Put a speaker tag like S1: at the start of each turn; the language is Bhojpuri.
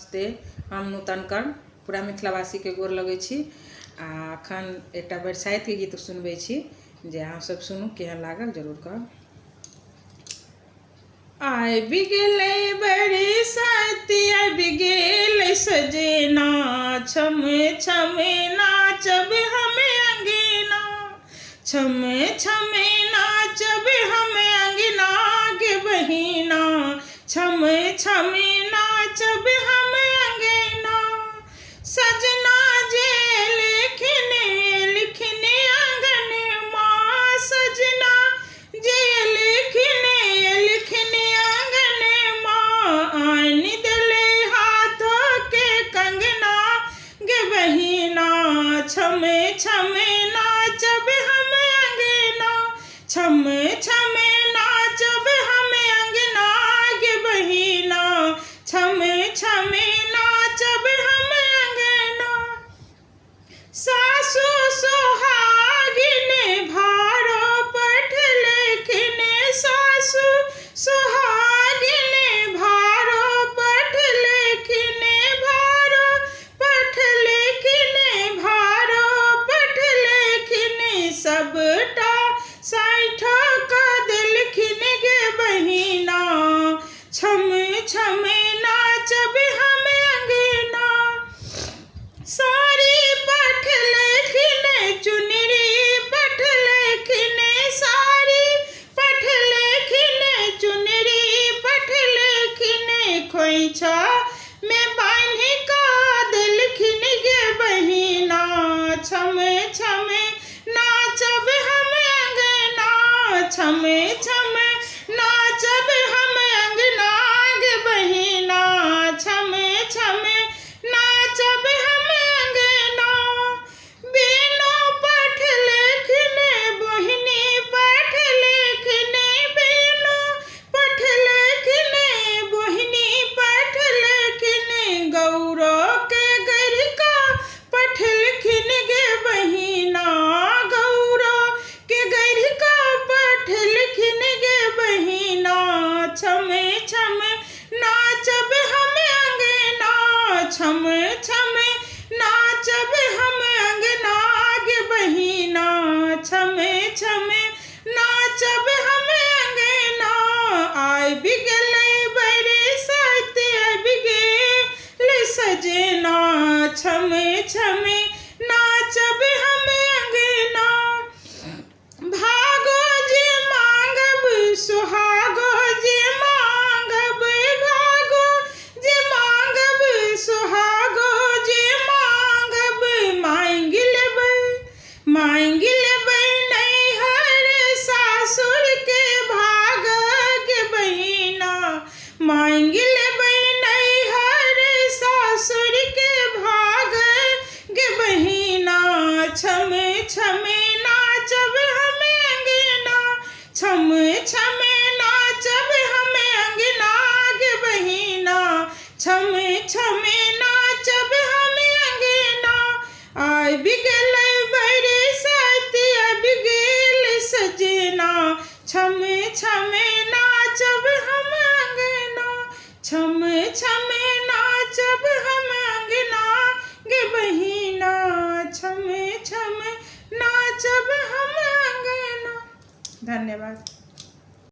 S1: नमस्ते। हम नूतन कर्ण पूरा मिथिलावासी के गोर लगै छी आ अखन एकटा बरसाइत के गीत सुनबै छी जे अहाँ सब सुनू केहन लागल जरूर कहब। आबि गेलै बरसाइत आबि गेलै सजना छम छम नाचब हम अंगना छम छम नाचब हम अंगना गे बहिना छम छम नाचब हम अंगना सजना जे लिखने लिखने आंगन माँ सजना जे लिखने लिखने आंगन माँ आन दले हाथों के कंगना गे बहिना छम छम नाचब हम अंगना छम छम नाचब हम अंगना गे बहिना छम छम नाचब हम अंगना सासु सोहागिन भारो पठ लेखिन सासु सोहागिन भारो पठ लेखिन भारो पठ लेखिन भारो पठ लेखिन सबटा साइठो का दिलखिन गे बहिना छम छम नाचब हम अंगना साड़ी पठ लेखिन चुनरी पठ लेखिन साड़ी पठ लेखिन चुनरी पठ लेखिन खोइछा में बांधि का दिलखिन गे बहिना छम छम नाचब हम अंगना छम छम नाचब हम अंगना गे बहिना छम छम नाचब हम अंगना बेनो पठ लेखिन बहिनी पठ लेखिन बेनो पठ लेखिन बहिनी पठ लेखिन गौरो के गरिका पठ लेखिन गे बहिना गौरो के गरिका पठ लेखिन गे बहिना छम छम नाचब हम अंगना छम छम नाचब हम अंगना गे बहिना छम छम नाचब हम अंगना आबि गेलै बरसाइत आबि गेलै सजना छम छम नाचब हम अंगना भागो जे मांगब सुहागो जे मांगब भागो जे मांगब सुहागो जे मांगब मांगि लेबै नैहर सासुर के भाग गे बहिना मांगि लेबै नैहर सासुर के भाग गे बहिना छम छम नाचब हम अंगना छम छम नाचब हम अंगना गे बहिना छम छम नाचब हम अंगना आबि गेलै बरसाइत आबि गेलै सजना छम छम नाचब हम अंगना छम छम नाचब हम अंगना गे बहिना छम छम नाचब हम अंगना। धन्यवाद।